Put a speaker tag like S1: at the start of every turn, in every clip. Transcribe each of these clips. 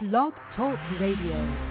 S1: Blog Talk Radio.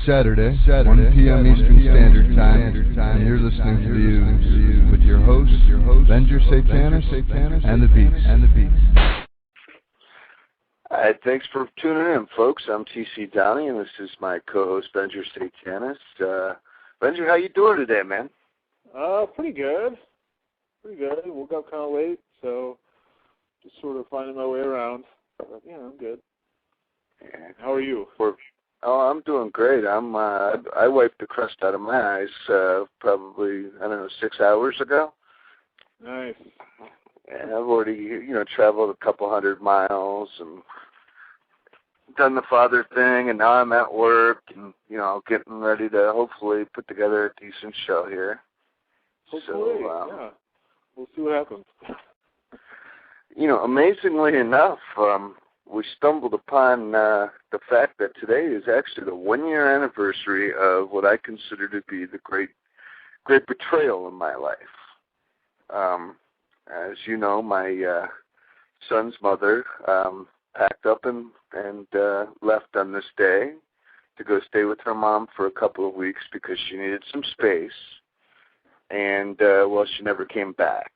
S2: Saturday, 1 p.m. Eastern Standard Time, and you're listening to the Ooze with your host, Venger, Satanist, and the Beast.
S3: All right, thanks for tuning in, folks. I'm TC Downey, and this is my co-host, Venger, Satanist. Venger, how you doing today, man?
S4: Pretty good. Woke up kind of late, so just sort of finding my way around. But, yeah, I'm good.
S3: Yeah.
S4: How are you?
S3: Oh, I'm doing great. I wiped the crust out of my eyes probably, 6 hours ago.
S4: Nice.
S3: And I've already, traveled a couple 100 miles and done the father thing, and now I'm at work and, getting ready to hopefully put together a decent show here.
S4: Hopefully, yeah. We'll see what happens.
S3: Amazingly enough, we stumbled upon the fact that today is actually the 1-year anniversary of what I consider to be the great betrayal in my life. As you know, my son's mother packed up and left on this day to go stay with her mom for a couple of weeks because she needed some space. And, she never came back.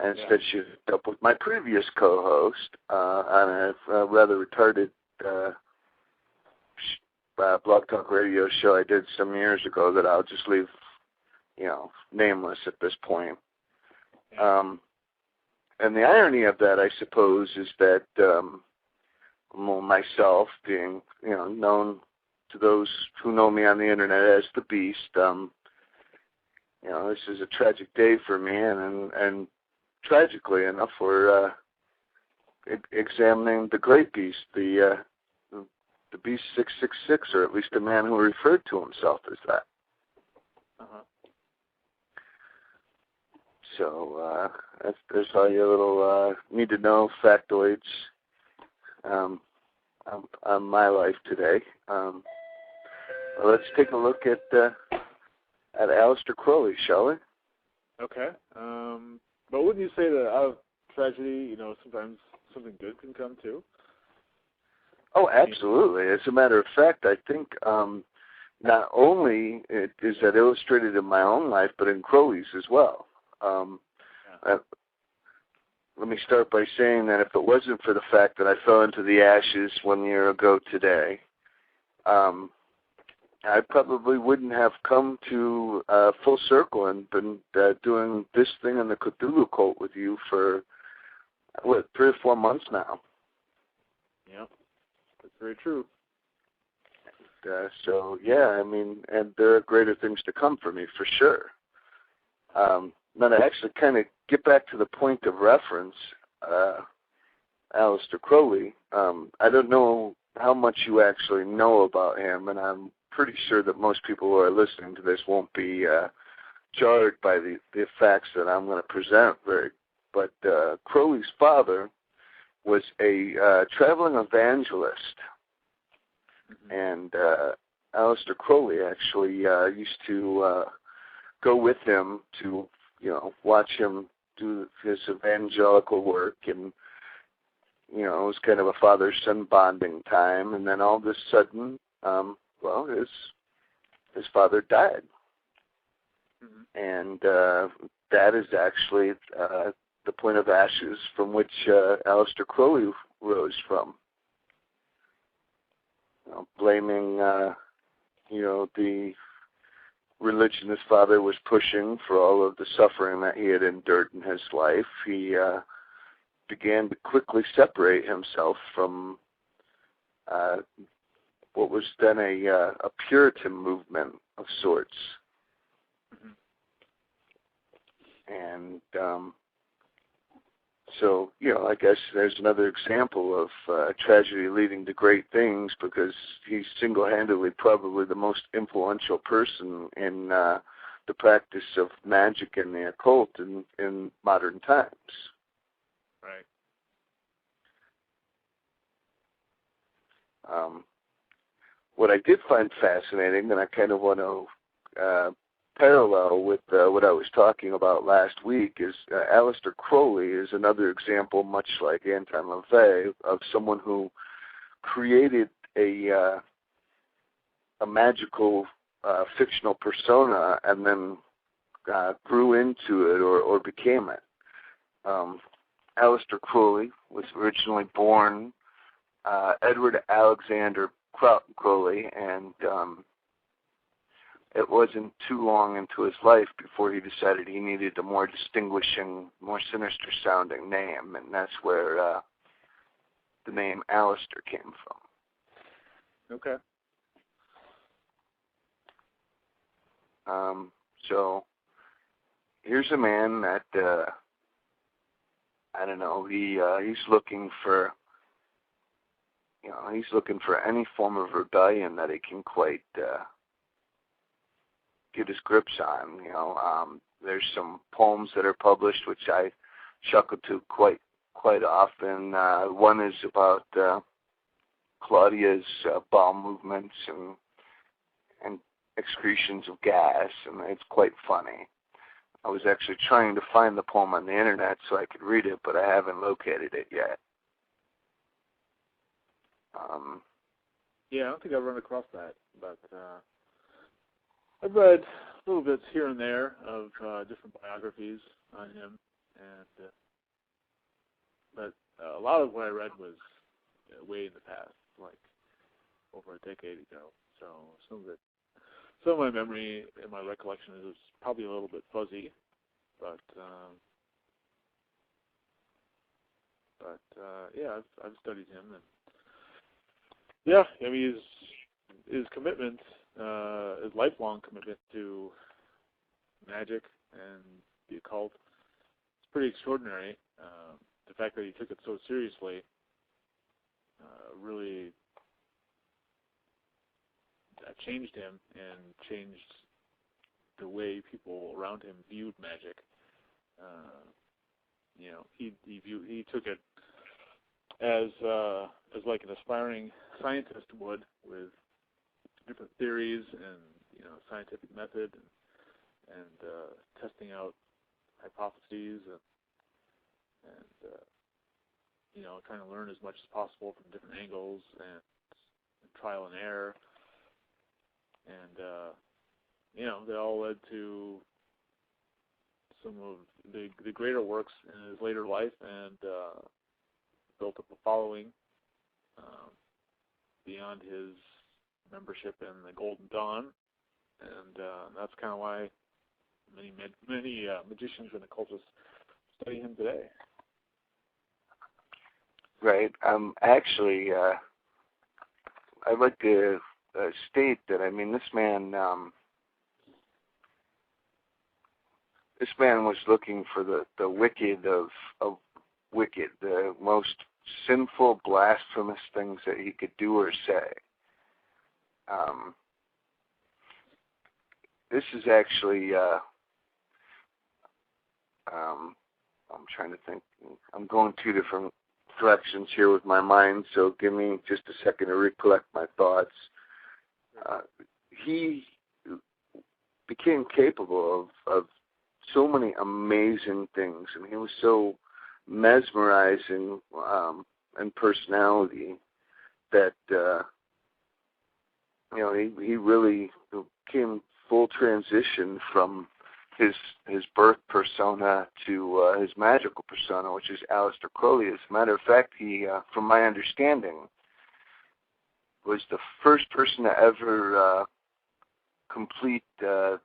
S3: And instead she hooked up with my previous co-host on a rather retarded Blog Talk Radio show I did some years ago that I'll just leave, nameless at this point. And the irony of that, I suppose, is that myself being, known to those who know me on the Internet as the Beast, this is a tragic day for me, and tragically enough, we're examining the great beast, the Beast 666, or at least a man who referred to himself as that.
S4: Uh-huh.
S3: So there's all your little need-to-know factoids on my life today. Let's take a look at Aleister Crowley, shall we?
S4: Okay. But wouldn't you say that out of tragedy, sometimes something good can come too?
S3: Oh, absolutely. As a matter of fact, I think not only is that illustrated in my own life, but in Crowley's as well. Let me start by saying that if it wasn't for the fact that I fell into the ashes 1 year ago today, I probably wouldn't have come to full circle and been doing this thing in the Cthulhu cult with you for, 3 or 4 months now.
S4: Yeah, that's very true.
S3: And there are greater things to come for me, for sure. Now to actually kind of get back to the point of reference, Aleister Crowley, I don't know how much you actually know about him, and I'm pretty sure that most people who are listening to this won't be jarred by the facts that I'm going to present. But Crowley's father was a traveling evangelist, and Aleister Crowley actually used to go with him to, watch him do his evangelical work, and it was kind of a father-son bonding time. And then all of a sudden, his father died. Mm-hmm. And that is actually the point of ashes from which Aleister Crowley rose from. Blaming, the religion his father was pushing for all of the suffering that he had endured in his life. He began to quickly separate himself from what was then a Puritan movement of sorts. And so, I guess there's another example of tragedy leading to great things, because he's single-handedly probably the most influential person in the practice of magic and the occult in modern times.
S4: Right.
S3: What I did find fascinating, and I kind of want to parallel with what I was talking about last week, is Aleister Crowley is another example, much like Anton LaVey, of someone who created a magical fictional persona and then grew into it or became it. Aleister Crowley was originally born Edward Alexander Crowley, and it wasn't too long into his life before he decided he needed a more distinguishing, more sinister-sounding name, and that's where the name Aleister came from.
S4: Okay.
S3: So here's a man that I don't know. He's looking for. He's looking for any form of rebellion that he can quite get his grips on. There's some poems that are published which I chuckle to quite often. One is about Claudia's bowel movements and excretions of gas, and it's quite funny. I was actually trying to find the poem on the internet so I could read it, but I haven't located it yet.
S4: Yeah, I don't think I've run across that, but I've read little bits here and there of different biographies on him, and but a lot of what I read was way in the past, like over a decade ago. So some of my memory and my recollection is probably a little bit fuzzy, but yeah, I've studied him, and yeah, I mean his commitment, his lifelong commitment to magic and the occult, is pretty extraordinary. The fact that he took it so seriously really changed him and changed the way people around him viewed magic. He took it as like an aspiring scientist would, with different theories and scientific method and testing out hypotheses and trying to learn as much as possible from different angles and trial and error. And they all led to some of the greater works in his later life, and built up a following beyond his membership in the Golden Dawn, and that's kind of why many magicians and occultists study him today. Right.
S3: Actually, I'd like to state that, this man was looking for the wicked of wicked, the most sinful, blasphemous things that he could do or say. This is actually, I'm trying to think. I'm going two different directions here with my mind, so give me just a second to recollect my thoughts. He became capable of so many amazing things, and he was so mesmerizing in personality that he really came full transition from his birth persona to his magical persona, which is Aleister Crowley. As a matter of fact, he, from my understanding, was the first person to ever complete the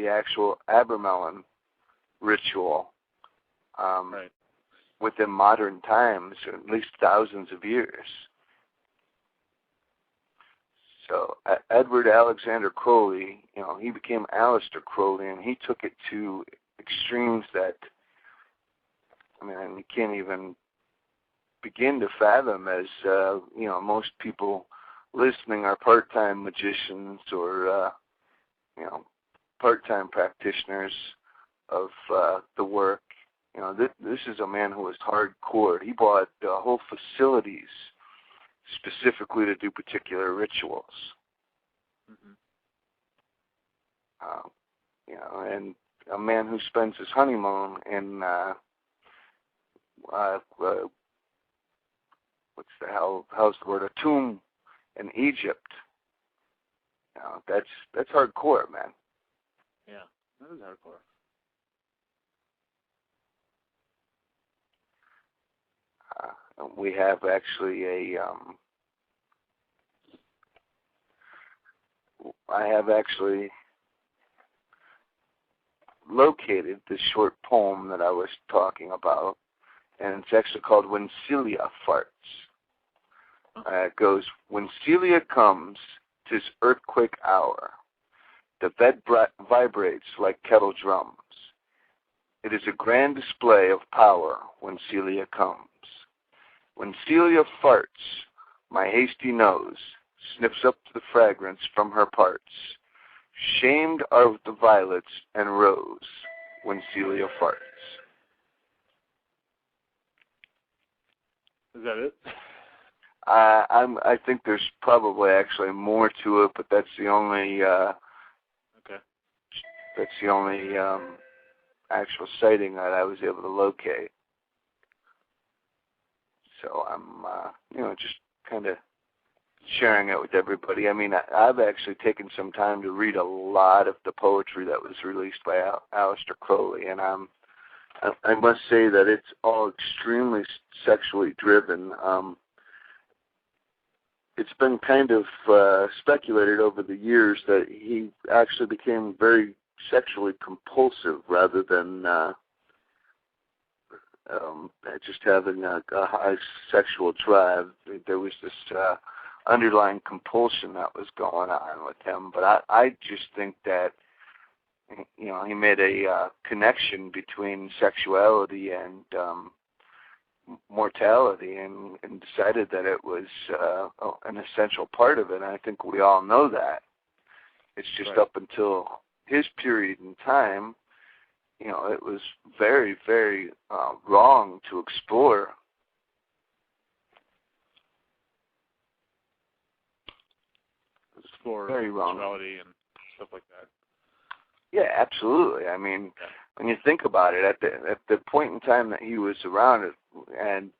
S3: actual Abramelin ritual.
S4: Right.
S3: within modern times, or at least thousands of years. So Edward Alexander Crowley, he became Aleister Crowley, and he took it to extremes that, you can't even begin to fathom, as, most people listening are part-time magicians or, part-time practitioners of the work. This is a man who was hardcore. He bought whole facilities specifically to do particular rituals.
S4: Mm-hmm.
S3: And a man who spends his honeymoon in how's the word, a tomb in Egypt. That's hardcore, man.
S4: Yeah, that is hardcore.
S3: We have actually I have actually located the short poem that I was talking about, and it's actually called When Celia Farts. It goes, when Celia comes, 'tis earthquake hour. The bed vibrates like kettle drums. It is a grand display of power when Celia comes. When Celia farts, my hasty nose sniffs up the fragrance from her parts. Shamed are the violets and rose when Celia farts.
S4: Is that it?
S3: I think there's probably actually more to it, but that's the only
S4: okay.
S3: That's the only actual sighting that I was able to locate. So I'm just kind of sharing it with everybody. I've actually taken some time to read a lot of the poetry that was released by Aleister Crowley, and I must say that it's all extremely sexually driven. It's been kind of speculated over the years that he actually became very sexually compulsive rather than just having a high sexual drive. There was this underlying compulsion that was going on with him. But I just think that, he made a connection between sexuality and mortality and decided that it was an essential part of it. And I think we all know that. It's just
S4: right.
S3: Up until his period in time, it was very, very wrong to explore.
S4: Explore
S3: very wrong.
S4: Sexuality and stuff like that.
S3: Yeah, absolutely. When you think about it, at the point in time that he was around and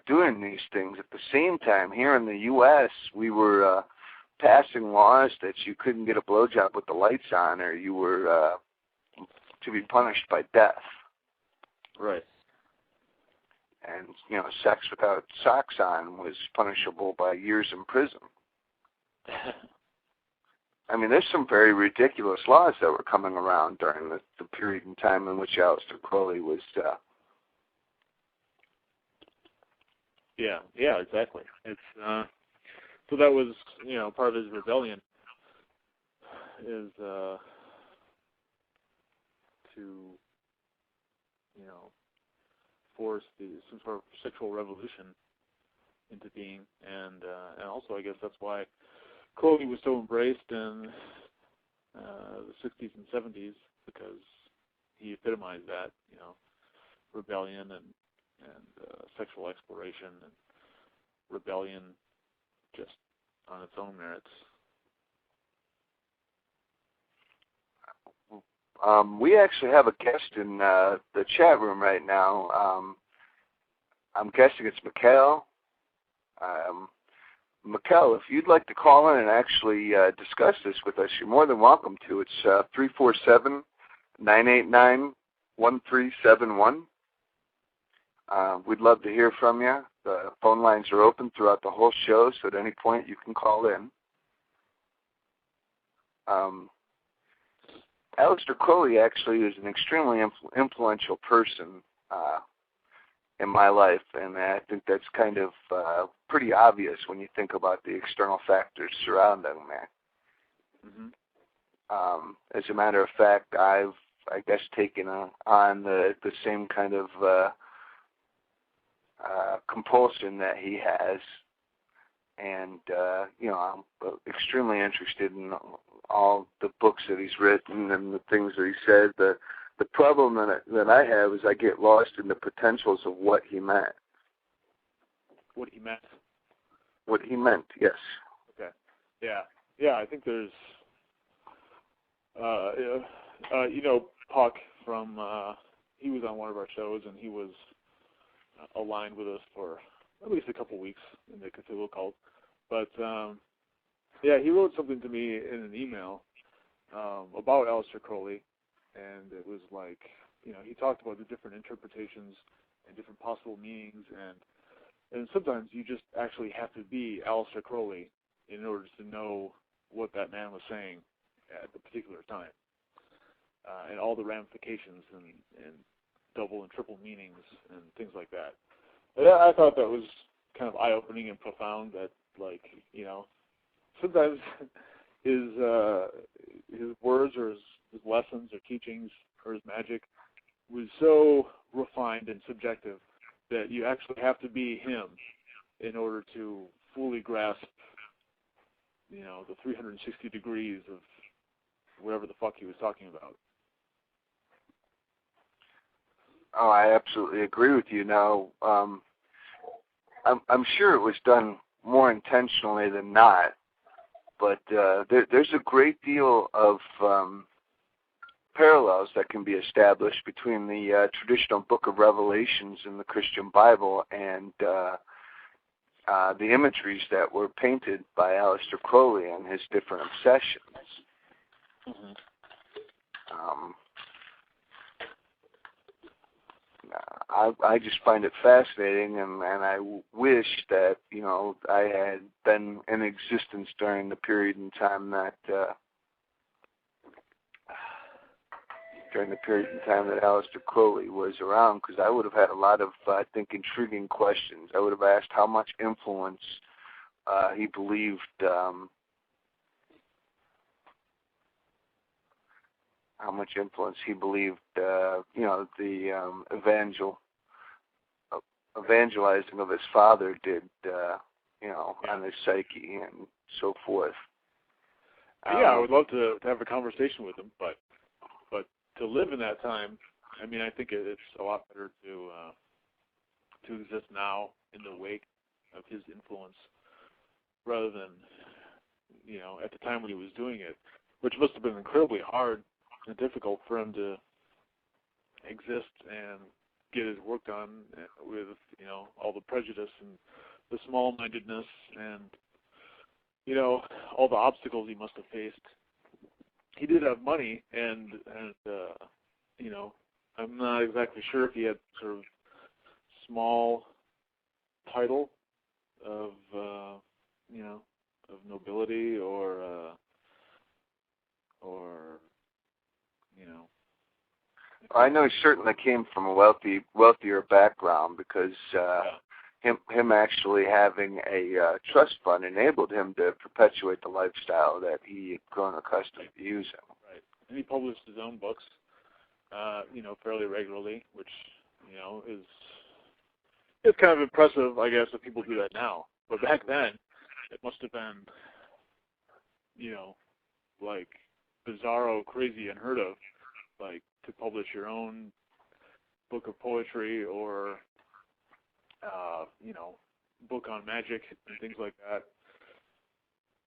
S3: doing these things, at the same time, here in the U.S., we were passing laws that you couldn't get a blowjob with the lights on, or you were to be punished by death.
S4: Right.
S3: And, sex without socks on was punishable by years in prison. There's some very ridiculous laws that were coming around during the period in time in which Aleister Crowley was...
S4: Yeah, exactly. It's so that was, part of his rebellion is to, force some sort of sexual revolution into being, and also I guess that's why Crowley was so embraced in the 60s and 70s, because he epitomized that, rebellion and sexual exploration and rebellion just on its own merits.
S3: We actually have a guest in the chat room right now. I'm guessing it's Mikhail. Mikhail, if you'd like to call in and actually discuss this with us, you're more than welcome to. It's 347-989-1371. We'd love to hear from you. The phone lines are open throughout the whole show, so at any point you can call in. Aleister Crowley actually is an extremely influential person. in my life, and I think that's kind of pretty obvious when you think about the external factors surrounding that.
S4: Mm-hmm.
S3: As a matter of fact, I've, I guess, taken on the same kind of compulsion that he has, and I'm extremely interested in all the books that he's written and the things that he said. The problem that I have is I get lost in the potentials of what he meant.
S4: What he meant?
S3: What he meant, yes.
S4: Okay. Yeah, I think there's, Puck from, he was on one of our shows, and he was aligned with us for at least a couple weeks in the Cthulhu cult. But, he wrote something to me in an email about Aleister Crowley, and it was like, he talked about the different interpretations and different possible meanings, and sometimes you just actually have to be Aleister Crowley in order to know what that man was saying at the particular time, and all the ramifications and double and triple meanings and things like that. And I thought that was kind of eye-opening and profound, that, sometimes his words or his lessons or teachings or his magic was so refined and subjective that you actually have to be him in order to fully grasp, the 360 degrees of whatever the fuck he was talking about.
S3: Oh, I absolutely agree with you. Now, I'm sure it was done more intentionally than not, but there's a great deal of parallels that can be established between the traditional Book of Revelations in the Christian Bible and the imageries that were painted by Aleister Crowley and his different obsessions.
S4: Mm-hmm.
S3: I just find it fascinating, and I wish that I had been in existence during the period in time that Aleister Crowley was around, because I would have had a lot of, I think, intriguing questions. I would have asked how much influence he believed the evangelizing of his father did, on his psyche and so forth.
S4: I would love to have a conversation with him, but to live in that time, I think it's a lot better to exist now in the wake of his influence, rather than, at the time when he was doing it, which must have been incredibly hard and difficult for him to exist and get his work done with, all the prejudice and the small-mindedness and, all the obstacles he must have faced. He did have money, and I'm not exactly sure if he had sort of small title of, of nobility or
S3: I know he certainly came from a wealthier background, because him actually having a trust fund enabled him to perpetuate the lifestyle that he had grown accustomed to using.
S4: Right. And he published his own books, fairly regularly, which, it's kind of impressive, I guess, if people do that now. But back then, it must have been, like, bizarro, crazy, unheard of, like, to publish your own book of poetry or, book on magic and things like that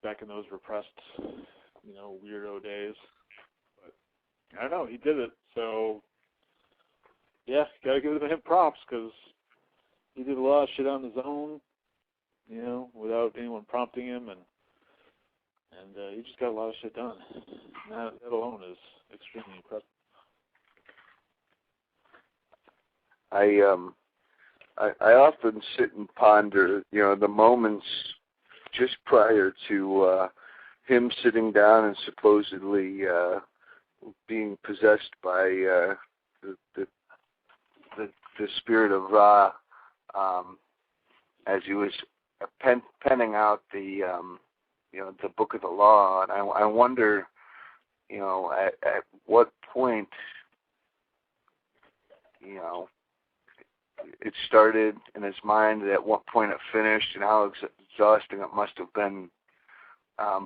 S4: back in those repressed, weirdo days. But I don't know, he did it. So, yeah, gotta give him props, because he did a lot of shit on his own, without anyone prompting him, and he just got a lot of shit done. And that alone is extremely impressive.
S3: I often sit and ponder, the moments just prior to him sitting down and supposedly being possessed by the spirit of Ra as he was penning out the the Book of the Law, and I wonder, at what point, it started in his mind, at what point it finished, and how exhausting it must have been.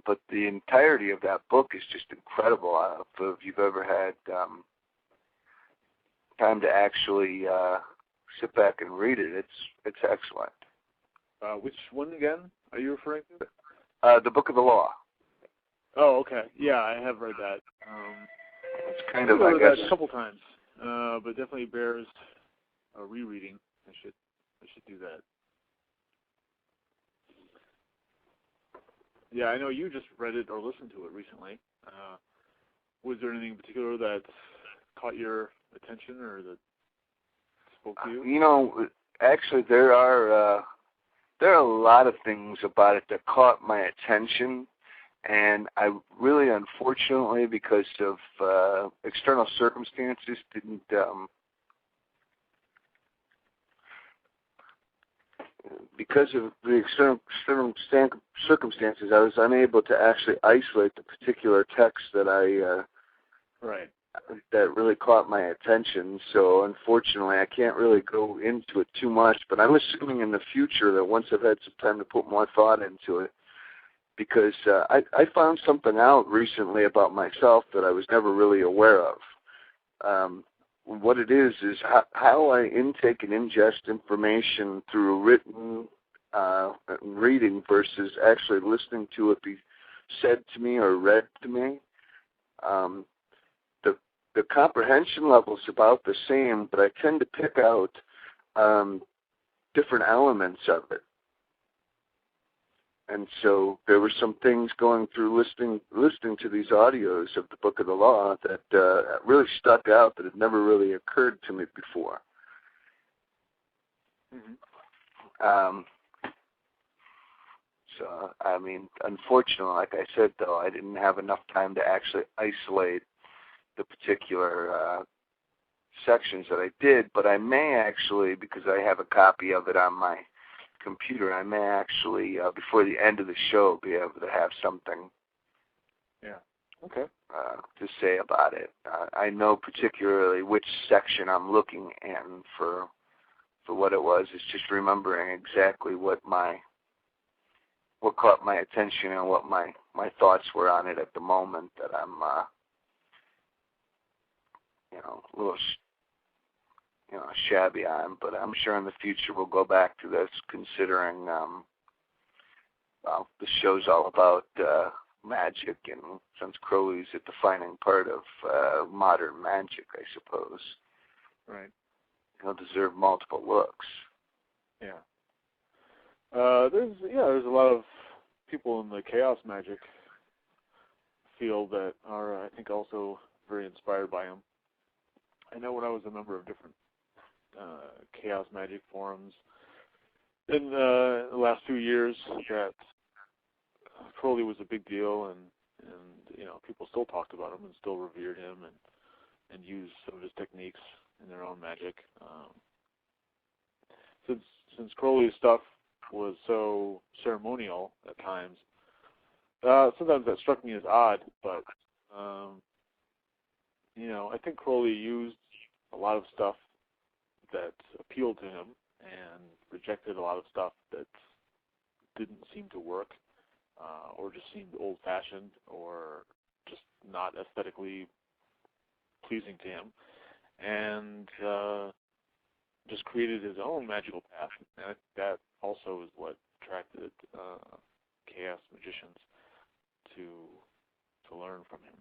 S3: But the entirety of that book is just incredible. If you've ever had time to actually sit back and read it, it's excellent.
S4: Which one again are you referring to?
S3: The Book of the Law.
S4: Oh, okay. Yeah, I have read that.
S3: It's kind of, I guess,
S4: that a couple times, but definitely bears a rereading. I should do that. Yeah, I know you just read it or listened to it recently. Was there anything in particular that caught your attention or that spoke to you?
S3: Actually, there are a lot of things about it that caught my attention, and I really, unfortunately, because of external circumstances, didn't. Because of the external circumstances, I was unable to actually isolate the particular text that that really caught my attention. So unfortunately, I can't really go into it too much. But I'm assuming in the future that once I've had some time to put more thought into it, because I found something out recently about myself that I was never really aware of. What it is how I intake and ingest information through written reading versus actually listening to it be said to me or read to me. The comprehension level is about the same, but I tend to pick out different elements of it. And so there were some things going through listening to these audios of the Book of the Law that really stuck out that had never really occurred to me before.
S4: Mm-hmm.
S3: So, I mean, unfortunately, like I said, though, I didn't have enough time to actually isolate the particular sections that I did, but I may actually, because I have a copy of it on my computer, I may actually, before the end of the show, be able to have something to say about it. I know particularly which section I'm looking in for what it was. It's just remembering exactly what caught my attention and what my thoughts were on it at the moment that I'm a little shabby on, but I'm sure in the future we'll go back to this, considering the show's all about magic, and since Crowley's a defining part of modern magic, I suppose.
S4: Right.
S3: He'll deserve multiple looks.
S4: Yeah. There's a lot of people in the chaos magic field that are, I think, also very inspired by him. I know when I was a member of different chaos magic forums in the last few years that Crowley was a big deal, and people still talked about him and still revered him and used some of his techniques in their own magic. Since Crowley's stuff was so ceremonial at times, sometimes that struck me as odd, but I think Crowley used a lot of stuff that appealed to him and rejected a lot of stuff that didn't seem to work, or just seemed old-fashioned, or just not aesthetically pleasing to him, and just created his own magical path. And that also is what attracted chaos magicians to learn from him.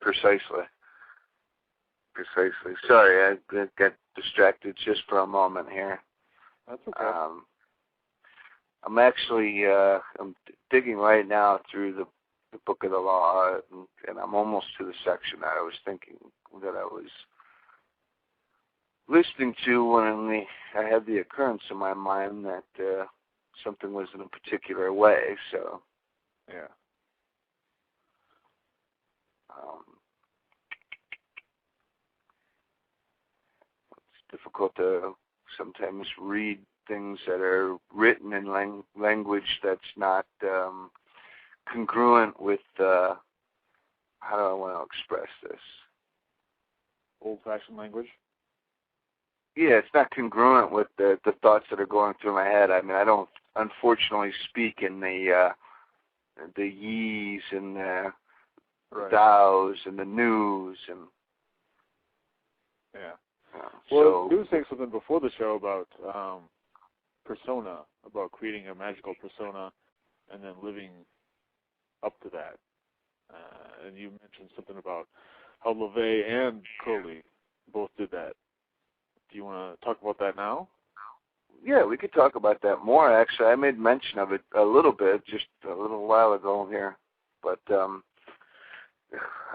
S3: Precisely. Sorry, I got distracted just for a moment here.
S4: That's okay.
S3: I'm actually I'm digging right now through the Book of the Law, and I'm almost to the section that I was thinking that I was listening to when I had the occurrence in my mind that something was in a particular way. So
S4: yeah.
S3: difficult to sometimes read things that are written in language that's not congruent with, how do I want to express this?
S4: Old-fashioned language?
S3: Yeah, it's not congruent with the thoughts that are going through my head. I mean, I don't, unfortunately, speak in the yees and the thous and the news and...
S4: Yeah.
S3: Well,
S4: you were saying something before the show about persona, about creating a magical persona and then living up to that. And you mentioned something about how LaVey and Crowley both did that. Do you want to talk about that now?
S3: Yeah, we could talk about that more, actually. I made mention of it a little bit just a little while ago here. But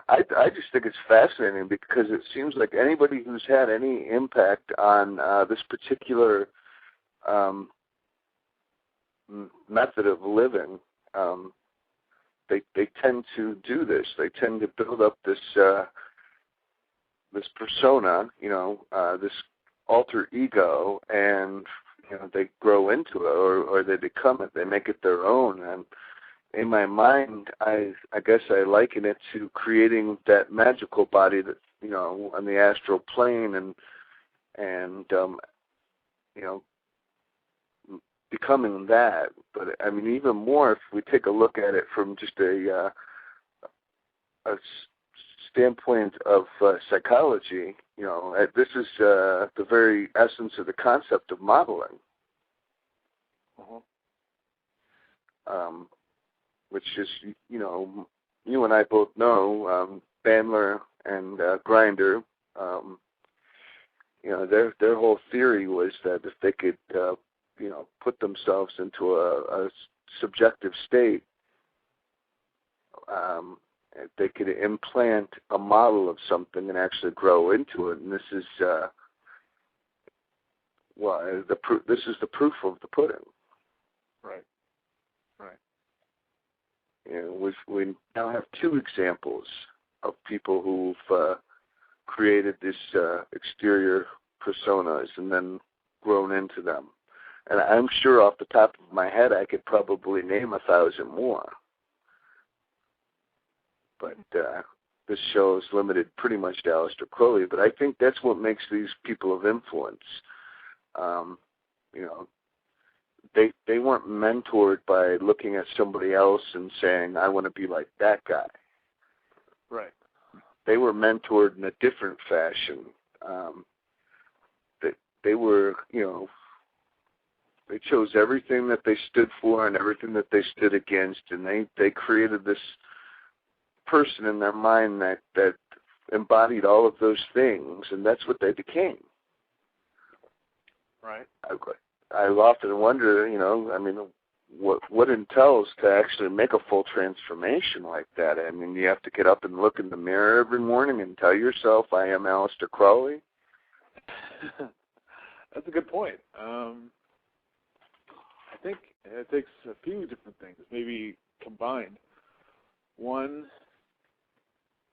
S3: I just think it's fascinating because it seems like anybody who's had any impact on this particular method of living, they tend to do this. They tend to build up this this persona, this alter ego, and they grow into it, or they become it. They make it their own. And in my mind, I guess I liken it to creating that magical body that on the astral plane, and becoming that. But I mean, even more if we take a look at it from just a standpoint of psychology, this is the very essence of the concept of modeling, which is, you and I both know, Bandler and Grinder, their whole theory was that if they could, put themselves into a subjective state, they could implant a model of something and actually grow into it. And this is, this is the proof of the pudding.
S4: Right.
S3: We now have two examples of people who've created this exterior personas and then grown into them. And I'm sure off the top of my head I could probably name 1,000 more. But this show is limited pretty much to Aleister Crowley. But I think that's what makes these people of influence. They weren't mentored by looking at somebody else and saying, I want to be like that guy.
S4: Right.
S3: They were mentored in a different fashion. They were, they chose everything that they stood for and everything that they stood against, and they created this person in their mind that embodied all of those things, and that's what they became.
S4: Right.
S3: I often wonder, what entails to actually make a full transformation like that. I mean, you have to get up and look in the mirror every morning and tell yourself, I am Aleister Crowley.
S4: That's a good point. I think it takes a few different things, maybe combined. One,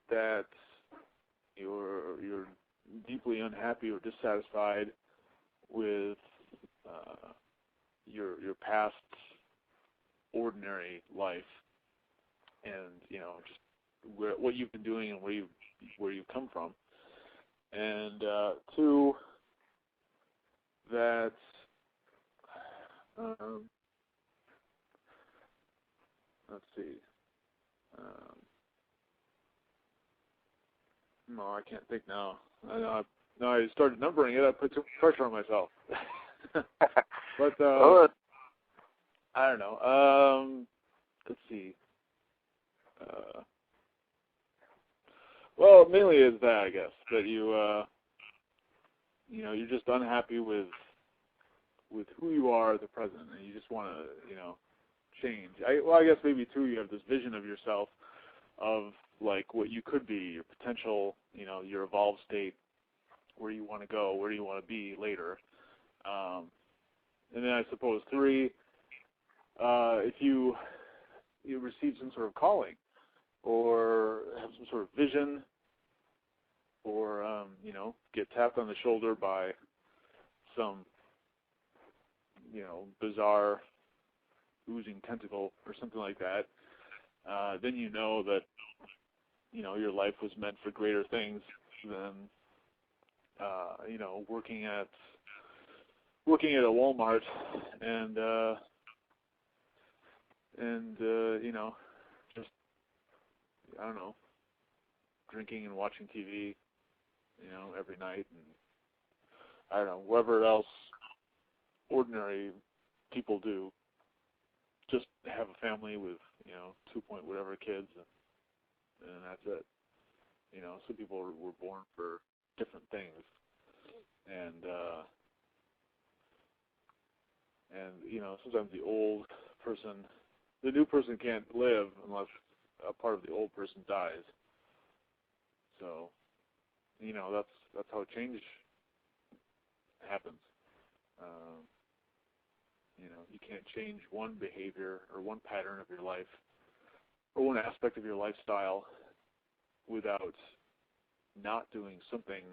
S4: that you're deeply unhappy or dissatisfied with your past ordinary life, and just what you've been doing and where you've come from, and two, that let's see. No, I can't think now. I started numbering it. I put too much pressure on myself. But I don't know. Let's see. Well, mainly is that, I guess, that you're just unhappy with who you are at the present, and you just want to, change. I guess maybe too, you have this vision of yourself of like what you could be, your potential, your evolved state, where you want to go, where you want to be later. And then I suppose 3, if you receive some sort of calling or have some sort of vision or, get tapped on the shoulder by some, bizarre oozing tentacle or something like that, then you know that, your life was meant for greater things than, working at a Walmart and just, I don't know, drinking and watching TV, every night, and I don't know, whatever else ordinary people do. Just have a family with, 2 whatever kids, and that's it. Some people were born for different things, and sometimes the new person can't live unless a part of the old person dies. So, that's how change happens. You can't change one behavior or one pattern of your life or one aspect of your lifestyle without not doing something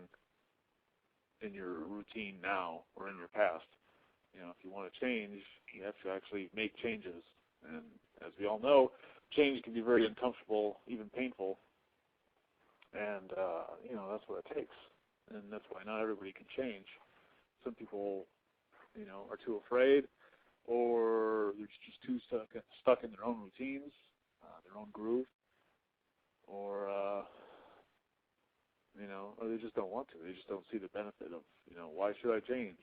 S4: in your routine now or in your past. If you want to change, you have to actually make changes. And as we all know, change can be very uncomfortable, even painful. And, that's what it takes. And that's why not everybody can change. Some people, are too afraid, or they're just too stuck in their own routines, their own groove, or or they just don't want to. They just don't see the benefit of, why should I change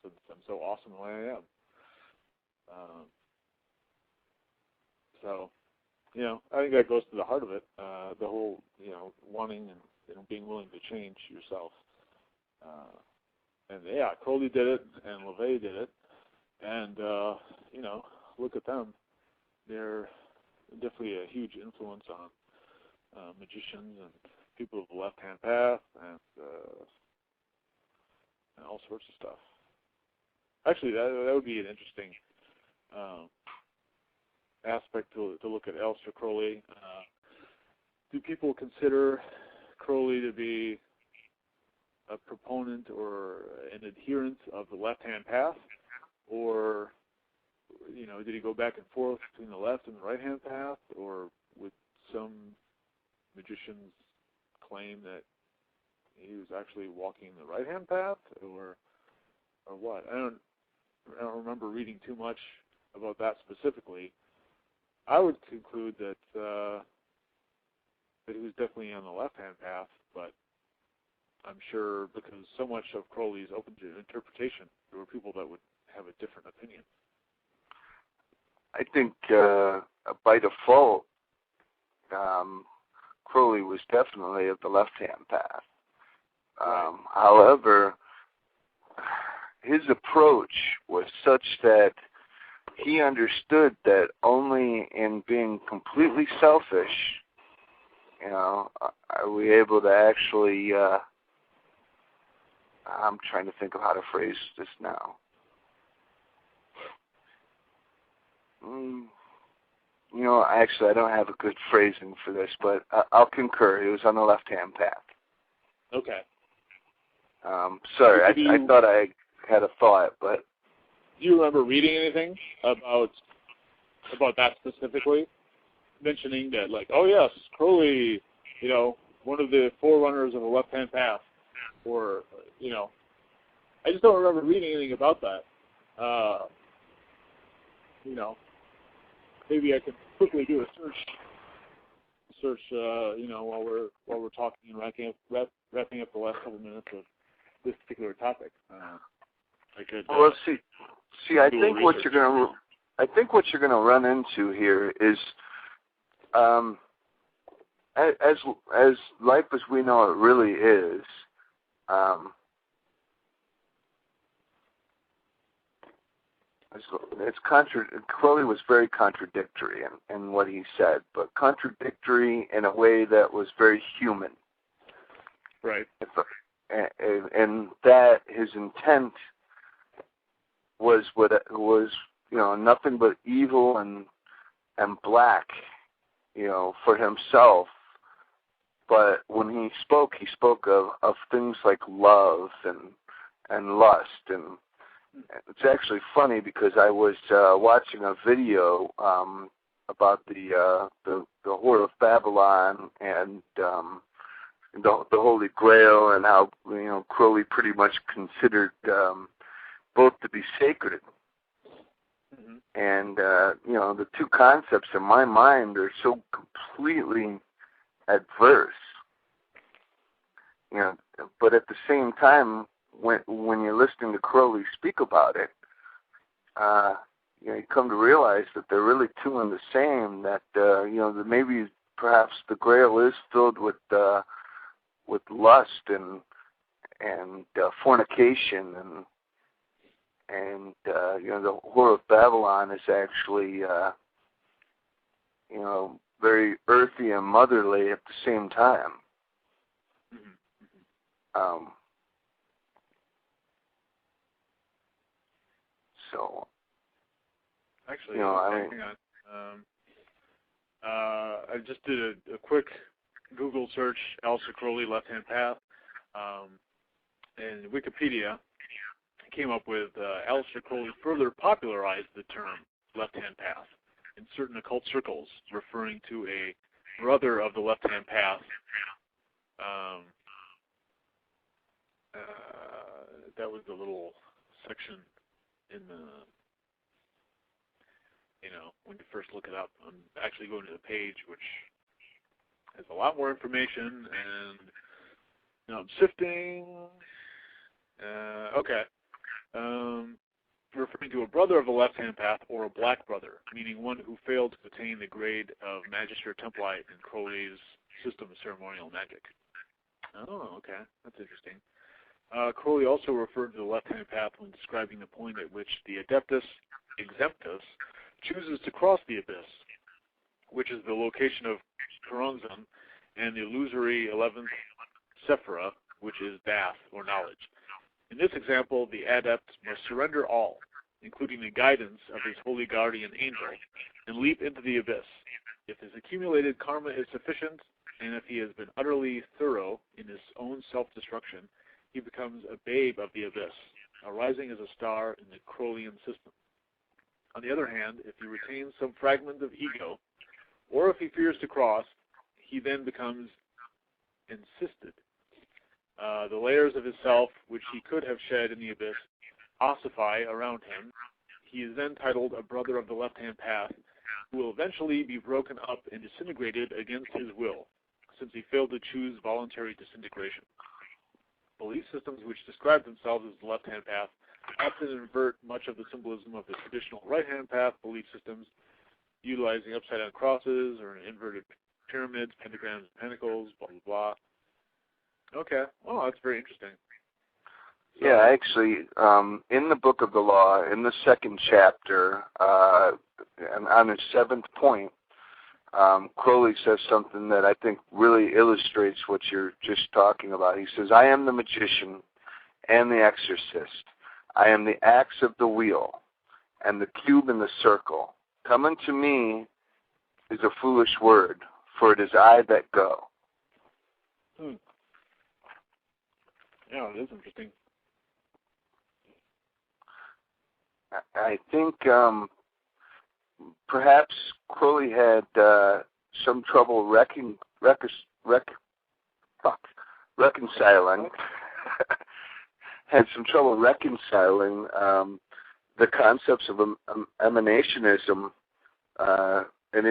S4: since I'm so awesome the way I am? So, I think that goes to the heart of it, the whole, wanting and being willing to change yourself. And yeah, Crowley did it, and LaVey did it, and, look at them. They're definitely a huge influence on magicians and people of the left-hand path and all sorts of stuff. Actually, that would be an interesting aspect to look at Aleister Crowley. Do people consider Crowley to be a proponent or an adherent of the left-hand path, or did he go back and forth between the left and the right-hand path, or would some magicians claim that he was actually walking the right-hand path, or what? I don't remember reading too much about that specifically. I would conclude that he was definitely on the left-hand path, but I'm sure because so much of Crowley is open to interpretation, there were people that would have a different opinion.
S3: I think by default, Crowley was definitely of the left-hand path. However, his approach was such that he understood that only in being completely selfish, are we able to actually, I'm trying to think of how to phrase this now. Actually, I don't have a good phrasing for this, but I'll concur. He was on the left-hand path.
S4: Okay.
S3: Sorry, I thought I had a thought, but...
S4: Do you remember reading anything about that specifically? Mentioning that, like, oh yes, Crowley, one of the forerunners of the left-hand path, or, I just don't remember reading anything about that. Maybe I could quickly do a search, while we're talking and wrapping up the last couple minutes of this particular topic. I could.
S3: Well, see, I think what you're gonna run into here is, as life as we know it really is, Crowley was very contradictory in what he said, but contradictory in a way that was very human.
S4: Right.
S3: And that his intent was nothing but evil and black, for himself. But when he spoke of things like love and lust. And it's actually funny because I was watching a video about the Whore of Babylon and the Holy Grail, and how Crowley pretty much considered both to be sacred.
S4: Mm-hmm.
S3: And the two concepts in my mind are so completely adverse. But at the same time, when you're listening to Crowley speak about it, you come to realize that they're really two and the same. That that maybe perhaps the Grail is filled with lust and fornication, and the Whore of Babylon is actually very earthy and motherly at the same time.
S4: Mm-hmm.
S3: So
S4: actually, hang on. I just did a quick Google search, Aleister Crowley, Left-Hand Path, and Wikipedia came up with Aleister Crowley further popularized the term left-hand path in certain occult circles, referring to a brother of the left-hand path. That was the little section in the, when you first look it up. I'm actually going to the page, which has a lot more information, and now I'm sifting. Okay. Referring to a brother of the left-hand path, or a black brother, meaning one who failed to attain the grade of Magister Templite in Crowley's system of ceremonial magic. Oh, okay. That's interesting. Crowley also referred to the left-hand path when describing the point at which the Adeptus Exemptus chooses to cross the abyss, which is the location of Karonzon, and the illusory 11th Sephira, which is Bath, or knowledge. In this example, the adept must surrender all, including the guidance of his holy guardian angel, and leap into the abyss. If his accumulated karma is sufficient, and if he has been utterly thorough in his own self-destruction, he becomes a babe of the abyss, arising as a star in the Crowleyan system. On the other hand, if he retains some fragment of ego, or if he fears to cross, he then becomes encysted. The layers of his self, which he could have shed in the abyss, ossify around him. He is then titled a brother of the left-hand path, who will eventually be broken up and disintegrated against his will, since he failed to choose voluntary disintegration. Belief systems which describe themselves as the left-hand path often invert much of the symbolism of the traditional right-hand path belief systems, utilizing upside-down crosses or inverted pyramids, pentagrams, and pentacles, blah, blah, blah. Okay. Oh, that's very interesting. So,
S3: yeah, actually, in the Book of the Law, in the 2nd chapter, and on his 7th point, Crowley says something that I think really illustrates what you're just talking about. He says, I am the magician and the exorcist. I am the axe of the wheel and the cube in the circle. Come unto me is a foolish word, for it is I that go.
S4: Yeah, it is interesting.
S3: I think perhaps Crowley had some trouble reconciling had some trouble reconciling the concepts of emanationism and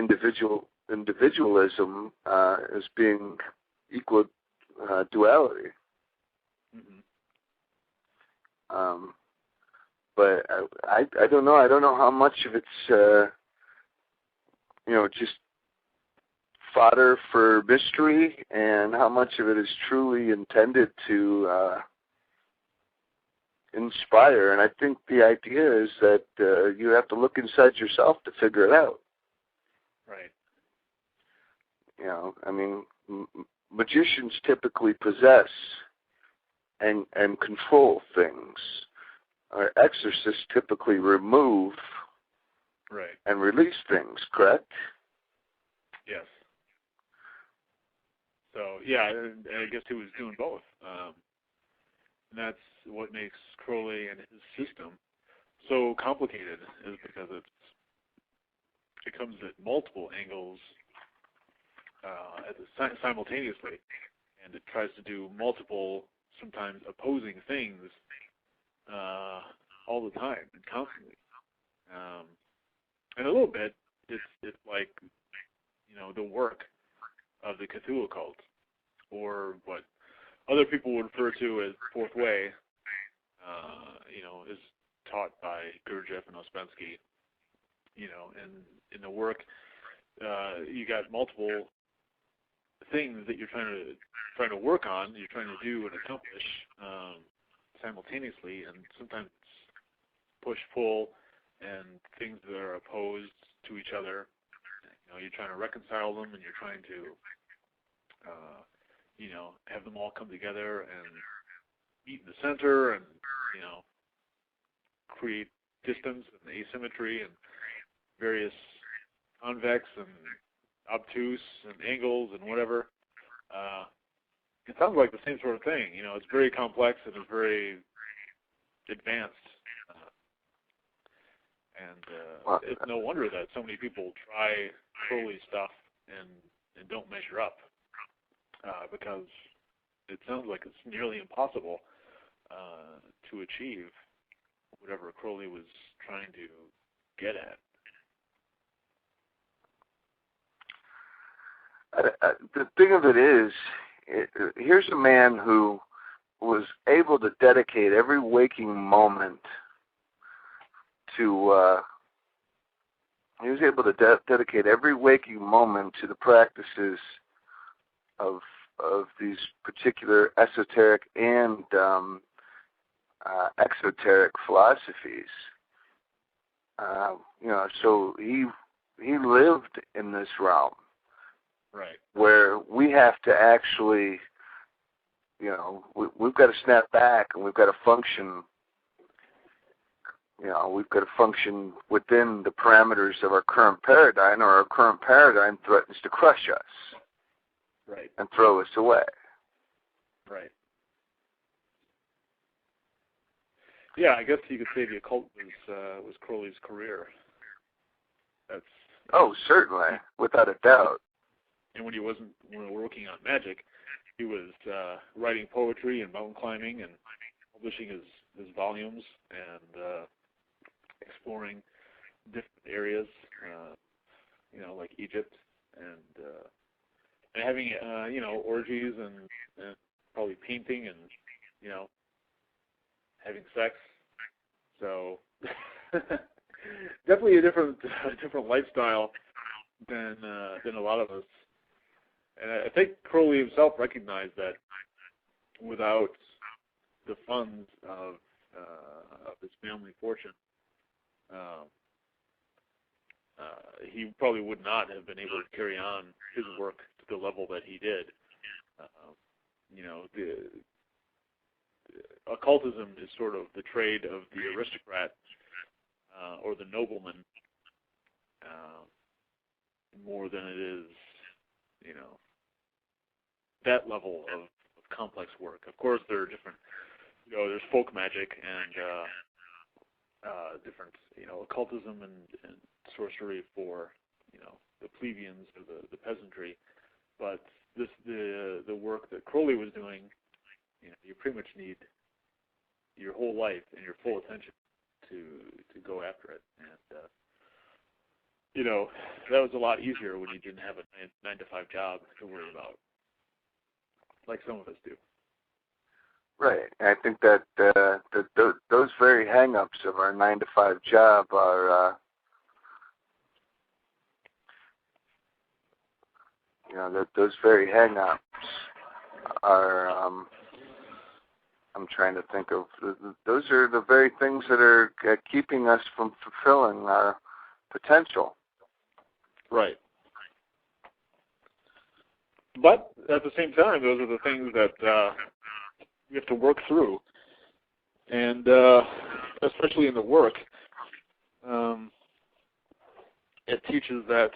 S3: individualism as being equal duality.
S4: Mm-hmm.
S3: But I don't know. I don't know how much of it's just fodder for mystery, and how much of it is truly intended to inspire. And I think the idea is that you have to look inside yourself to figure it out.
S4: Right.
S3: I mean, magicians typically possess and control things. Our exorcists typically remove and release things, correct?
S4: Yes. So, yeah, I guess he was doing both. And that's what makes Crowley and his system so complicated, is because it comes at multiple angles simultaneously, and it tries to do multiple, sometimes opposing things all the time and constantly. And a little bit, it's like, the work of the Cthulhu cult, or what other people would refer to as Fourth Way, is taught by Gurdjieff and Ouspensky. And in the work, you got multiple things that you're trying to work on, you're trying to do and accomplish simultaneously, and sometimes it's push-pull and things that are opposed to each other. You're trying to reconcile them, and you're trying to, have them all come together and meet in the center, and create distance and asymmetry and various convex and obtuse and angles and whatever. It sounds like the same sort of thing. It's very complex and it's very advanced. It's no wonder that so many people try Crowley stuff and don't measure up, because it sounds like it's nearly impossible to achieve whatever Crowley was trying to get at.
S3: The thing of it is, here's a man who was able to dedicate every waking moment to, he was able to dedicate every waking moment to the practices of these particular esoteric and exoteric philosophies. So he lived in this realm.
S4: Right.
S3: Where we have to actually, we've got to snap back and we've got to function, we've got to function within the parameters of our current paradigm, or our current paradigm threatens to crush us.
S4: Right.
S3: And throw us away.
S4: Right. Yeah, I guess you could say the occult was Crowley's career.
S3: Certainly, without a doubt.
S4: And when he wasn't working on magic, he was writing poetry and mountain climbing and publishing his volumes and exploring different areas, like Egypt, and having orgies and probably painting and having sex. So definitely a different lifestyle than a lot of us. And I think Crowley himself recognized that without the funds of his family fortune, he probably would not have been able to carry on his work to the level that he did. The occultism is sort of the trade of the aristocrat or the nobleman more than it is, that level of complex work. Of course, there are different, there's folk magic and different, occultism and sorcery for, the plebeians or the peasantry. But the work that Crowley was doing, you pretty much need your whole life and your full attention to go after it. And that was a lot easier when you didn't have a 9-to-5 job to worry about, like some of us do.
S3: Right. I think that those very hang-ups of our 9-to-5 job are, those very hang-ups are, I'm trying to think of, those are the very things that are keeping us from fulfilling our potential.
S4: Right. But at the same time, those are the things that we have to work through. And especially in the work, it teaches that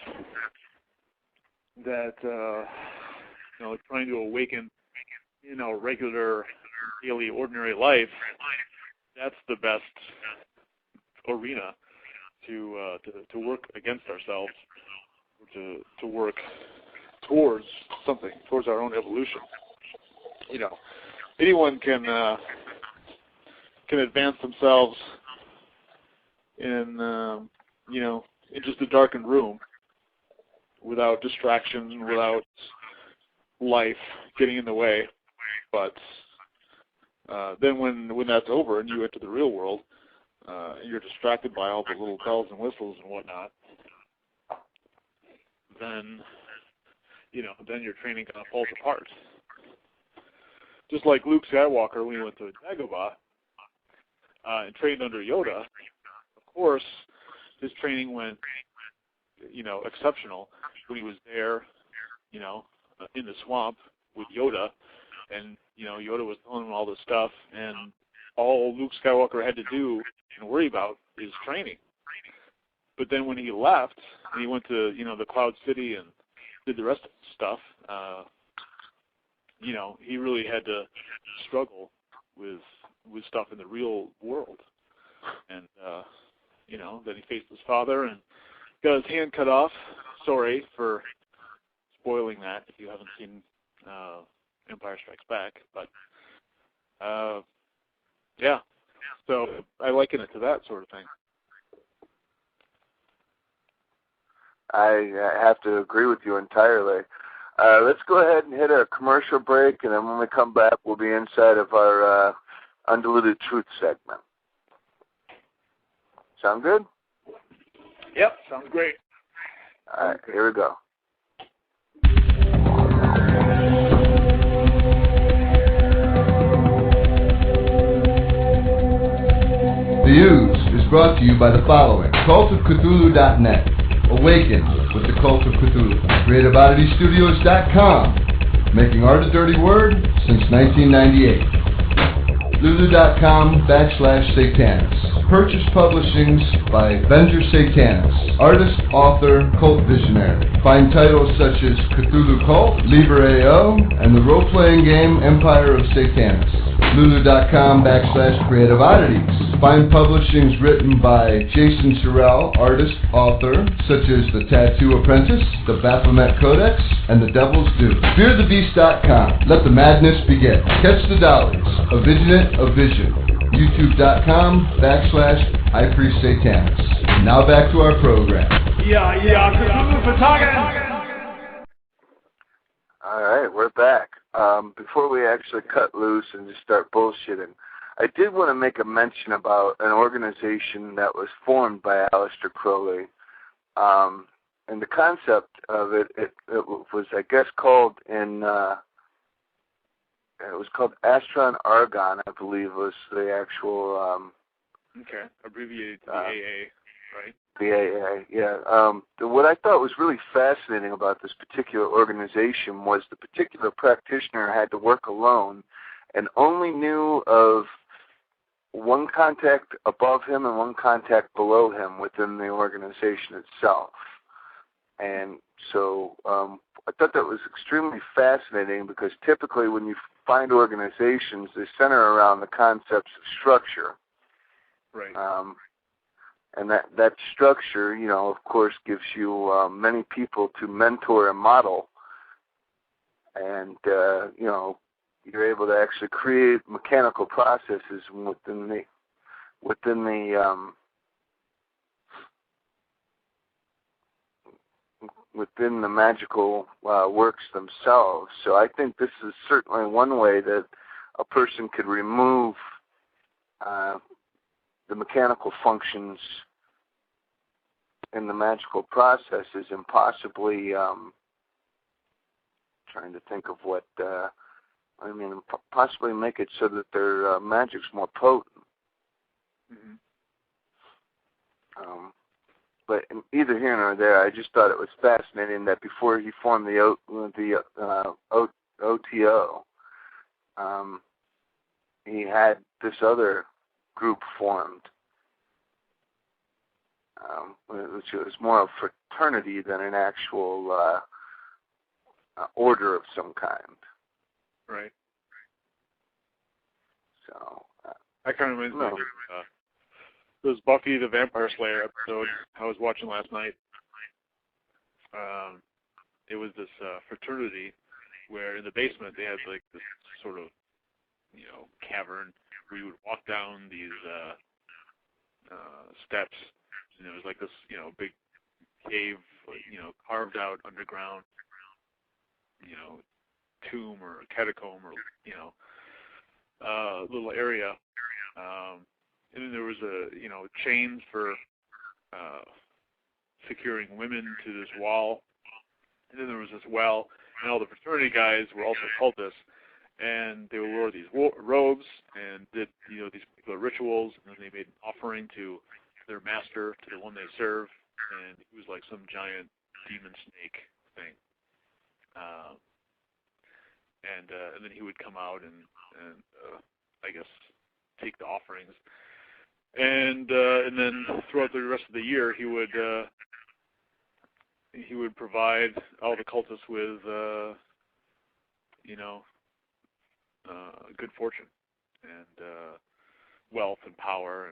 S4: trying to awaken in our regular daily, ordinary life, that's the best arena to work against ourselves, to work towards something, towards our own evolution. Anyone can advance themselves in in just a darkened room without distraction, without life getting in the way. But then when that's over and you enter the real world, you're distracted by all the little bells and whistles and whatnot, then your training kind of falls apart. Just like Luke Skywalker when he went to Dagobah and trained under Yoda, of course, his training went, exceptional when he was there, in the swamp with Yoda, and, Yoda was telling him all this stuff, and all Luke Skywalker had to do and worry about is training. But then when he left, and he went to, the Cloud City and did the rest of the stuff, he really had to struggle with stuff in the real world. And, then he faced his father and got his hand cut off. Sorry for spoiling that if you haven't seen Empire Strikes Back. But, yeah. So I liken it to that sort of thing.
S3: I have to agree with you entirely. Let's go ahead and hit a commercial break, and then when we come back, we'll be inside of our Undiluted Truth segment. Sound good?
S4: Yep, sounds great.
S3: All right, here we go.
S2: The Ooze is brought to you by the following: cultofcthulhu.net. Awaken with the Cult of Cthulhu. CreativeOddityStudios.com. Making art a dirty word since 1998. Lulu.com/Satanus. Purchase publishings by Venger Satanus. Artist, author, cult visionary. Find titles such as Cthulhu Cult, Liber AO, and the role-playing game Empire of Satanus. Lulu.com/Creative Oddities. Find publishings written by Jason Sorrell, artist, author, such as The Tattoo Apprentice, The Baphomet Codex, and The Devil's Due. FearTheBeast.com. Let the madness begin. Catch the Dollies. A Vigilant of Vision. YouTube.com/IPriestSatanus. Now back to our program.
S3: All right, we're back. Before we actually cut loose and just start bullshitting, I did want to make a mention about an organization that was formed by Aleister Crowley. And the concept of it was, I guess, called it was called Astron Argon, I believe was the actual...
S4: okay, abbreviated to the AA, right?
S3: The AA, yeah. What I thought was really fascinating about this particular organization was the particular practitioner had to work alone and only knew of one contact above him and one contact below him within the organization itself. And so I thought that was extremely fascinating because typically when you find organizations, they center around the concepts of structure.
S4: Right.
S3: And that structure, of course, gives you many people to mentor and model. And, you're able to actually create mechanical processes within the magical works themselves. So I think this is certainly one way that a person could remove the mechanical functions in the magical processes and possibly trying to think of what possibly make it so that their magic's more potent.
S4: Mm-hmm.
S3: But either here nor there, I just thought it was fascinating that before he formed the OTO, he had this other group formed, which was more of a fraternity than an actual order of some kind.
S4: Right.
S3: So
S4: that kind of reminds me of this Buffy the Vampire Slayer episode I was watching last night. It was this fraternity where in the basement they had like this sort of, cavern where you would walk down these steps, and there was like this, big cave, carved out underground, tomb or catacomb or, little area. And then there was chains for securing women to this wall. And then there was this well, and all the fraternity guys were also cultists, and they would wear these robes and did, these particular rituals, and then they made an offering to their master, to the one they serve, and he was like some giant demon snake thing. And then he would come out and I guess take the offerings, and then throughout the rest of the year he would provide all the cultists with good fortune and wealth and power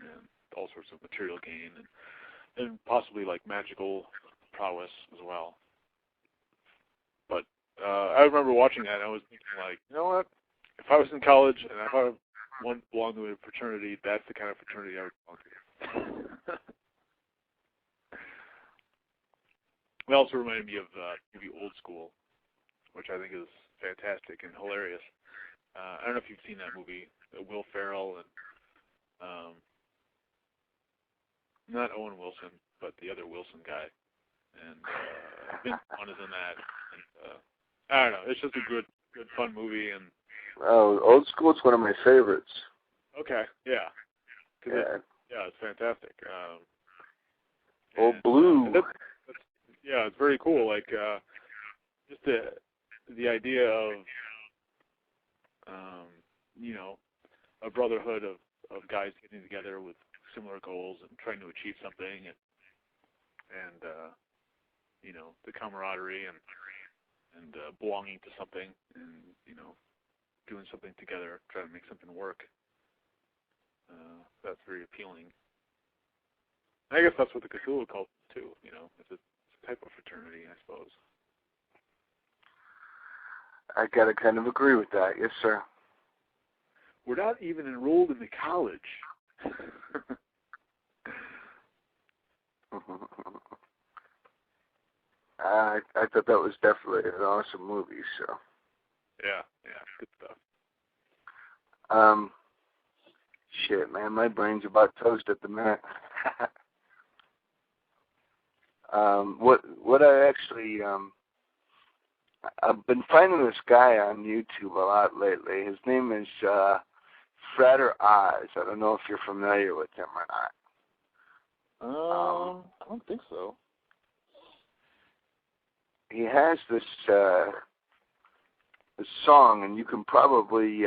S4: and all sorts of material gain and possibly like magical prowess as well. But I remember watching that and I was thinking like, you know what? If I was in college and if I belonged to a fraternity, that's the kind of fraternity I would belong to. It also reminded me of maybe Old School, which I think is fantastic and hilarious. I don't know if you've seen that movie, Will Ferrell and not Owen Wilson, but the other Wilson guy, and Vince Vaughn is in that. And, I don't know, it's just a good fun movie. And
S3: Old School is one of my favorites.
S4: Okay, yeah, it's fantastic.
S3: Old Blue.
S4: Yeah, it's very cool. Like, just the idea of, a brotherhood of guys getting together with similar goals and trying to achieve something, and the camaraderie and belonging to something, and doing something together, trying to make something work. That's very appealing. I guess that's what the Cthulhu cult is too. It's a type of fraternity, I suppose.
S3: I gotta kind of agree with that. Yes, sir.
S4: We're not even enrolled in the college.
S3: I thought that was definitely an awesome movie. So.
S4: Yeah, good stuff.
S3: Shit, man, my brain's about toast at the minute. What I actually I've been finding this guy on YouTube a lot lately. His name is Frater Oz. I don't know if you're familiar with him or not.
S4: I don't think so.
S3: He has this song, and you can probably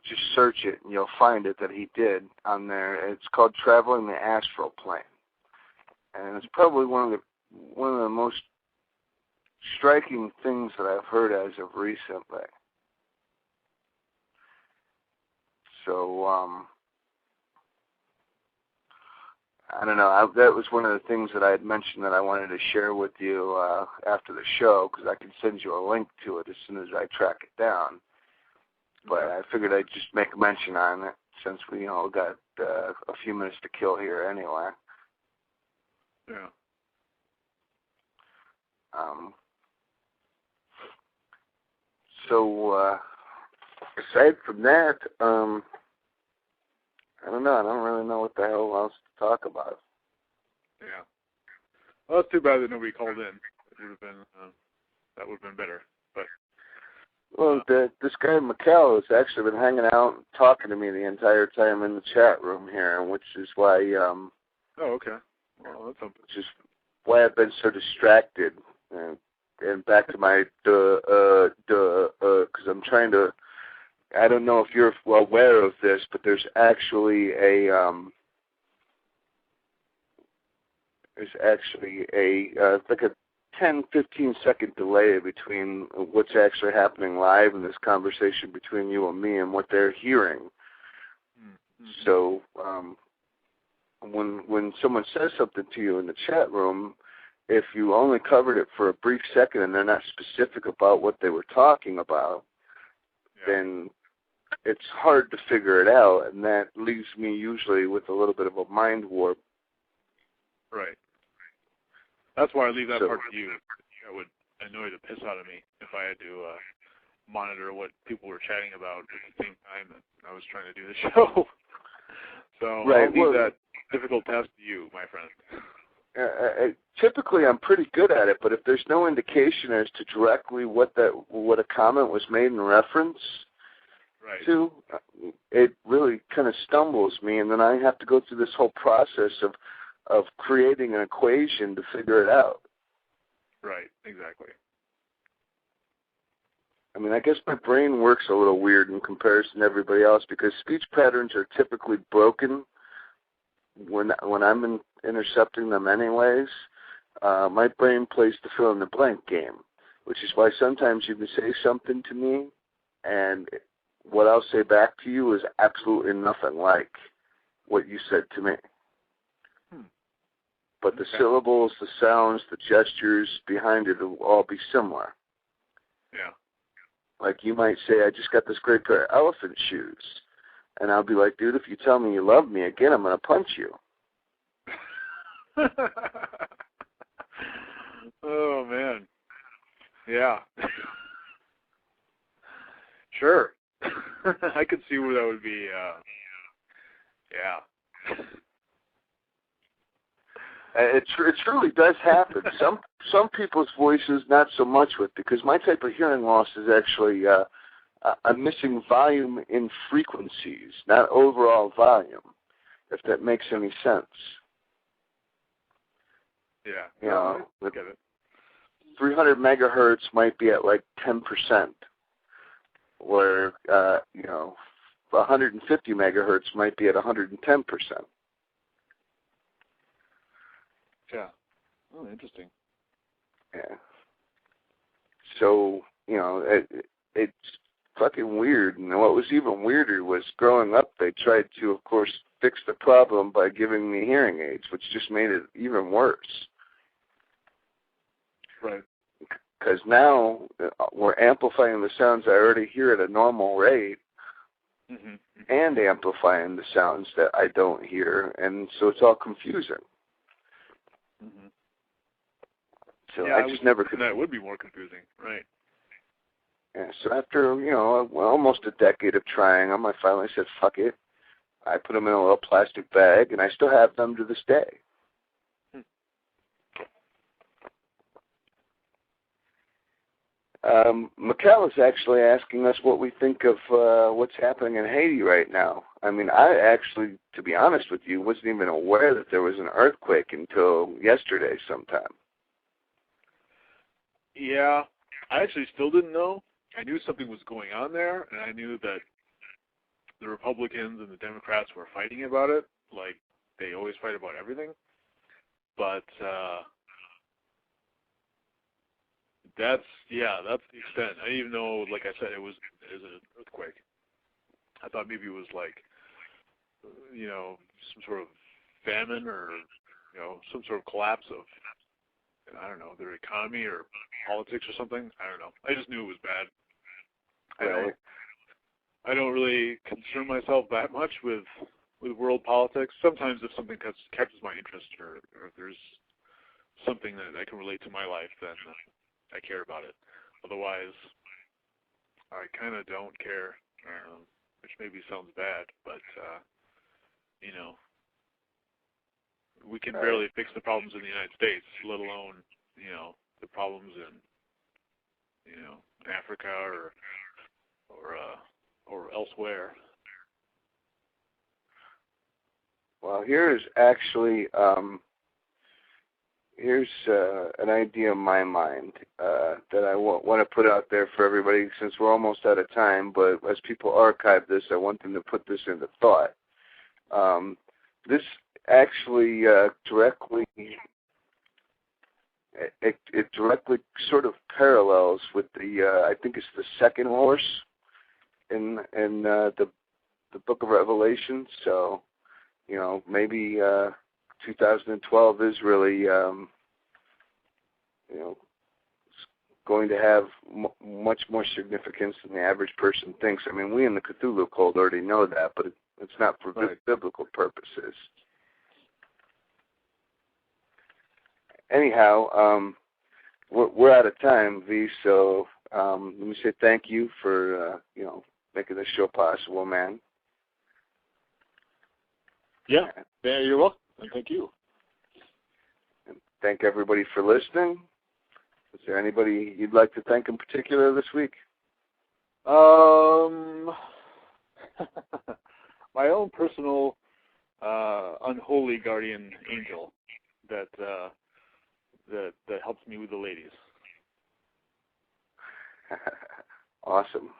S3: just search it and you'll find it that he did on there. It's called "Traveling the Astral Plane," and it's probably one of the most striking things that I've heard as of recently. So, I don't know. That was one of the things that I had mentioned that I wanted to share with you after the show, because I can send you a link to it as soon as I track it down. But I figured I'd just make a mention on it since we got a few minutes to kill here anyway.
S4: Yeah.
S3: So, aside from that, I don't know. I don't really know what the hell else to talk about.
S4: Yeah. Well, it's too bad that nobody called in. It would have been that would have been better. But
S3: this guy Mikkel has actually been hanging out and talking to me the entire time in the chat room here, which is why.
S4: Oh, okay. Well, that's something.
S3: Which is why I've been so distracted. And back to my because I'm trying to. I don't know if you're aware of this, but there's actually it's like a 10, 15-second delay between what's actually happening live in this conversation between you and me and what they're hearing. Mm-hmm. So when someone says something to you in the chat room, if you only covered it for a brief second and they're not specific about what they were talking about, then it's hard to figure it out, and that leaves me usually with a little bit of a mind warp.
S4: Right. That's why I leave that part to you. It would annoy the piss out of me if I had to monitor what people were chatting about at the same time that I was trying to do the show. So I'll leave that difficult task to you, my friend.
S3: Typically, I'm pretty good at it, but if there's no indication as to directly what a comment was made in reference to, it really kind of stumbles me, and then I have to go through this whole process of creating an equation to figure it out.
S4: Right, exactly.
S3: I mean, I guess my brain works a little weird in comparison to everybody else because speech patterns are typically broken when I'm intercepting them anyways. My brain plays the fill-in-the-blank game, which is why sometimes you can say something to me, and what I'll say back to you is absolutely nothing like what you said to me. But the syllables, the sounds, the gestures behind it will all be similar.
S4: Yeah.
S3: Like you might say, I just got this great pair of elephant shoes. And I'll be like, dude, if you tell me you love me again, I'm going to punch you.
S4: Oh, man. Yeah. Sure. I could see where that would be, yeah.
S3: It truly does happen. Some people's voices, not so much with, because my type of hearing loss is actually I'm missing volume in frequencies, not overall volume, if that makes any sense.
S4: Yeah.
S3: You know,
S4: I get it.
S3: 300 megahertz might be at like 10%, where 150 megahertz might be at 110%.
S4: Yeah. Oh, interesting.
S3: Yeah. So, it's fucking weird. And what was even weirder was growing up, they tried to, of course, fix the problem by giving me hearing aids, which just made it even worse.
S4: Right.
S3: Because now we're amplifying the sounds I already hear at a normal rate, and amplifying the sounds that I don't hear, and so it's all confusing.
S4: Mm-hmm.
S3: So
S4: yeah,
S3: I just never could.
S4: That would be more confusing, right?
S3: Yeah. So after almost a decade of trying them, I finally said, "Fuck it." I put them in a little plastic bag, and I still have them to this day. Mikkel is actually asking us what we think of what's happening in Haiti right now. I mean, I actually, to be honest with you, wasn't even aware that there was an earthquake until yesterday sometime.
S4: Yeah, I actually still didn't know. I knew something was going on there, and I knew that the Republicans and the Democrats were fighting about it, like they always fight about everything. But that's the extent. I didn't even know, like I said, it was an earthquake. I thought maybe it was like, some sort of famine or, some sort of collapse of, I don't know, their economy or politics or something. I don't know. I just knew it was bad.
S3: Right.
S4: I don't really concern myself that much with world politics. Sometimes if something catches my interest or if there's something that I can relate to my life, then I care about it. Otherwise, I kind of don't care, which maybe sounds bad, but, we can barely fix the problems in the United States, let alone, the problems in, Africa or elsewhere.
S3: Well, here's actually here's an idea in my mind that I want to put out there for everybody since we're almost out of time, but as people archive this, I want them to put this into thought. This actually directly it directly sort of parallels with the I think it's the second horse in the Book of Revelation. So, you know, maybe 2012 is really you know, going to have much more significance than the average person thinks. I mean, we in the Cthulhu cult already know that, but it's not for biblical purposes. Anyhow, we're out of time, V. So let me say thank you for you know, making this show possible, man.
S4: Yeah, you're welcome, and thank you.
S3: And thank everybody for listening. Is there anybody you'd like to thank in particular this week?
S4: My own personal unholy guardian angel that helps me with the ladies.
S3: Awesome.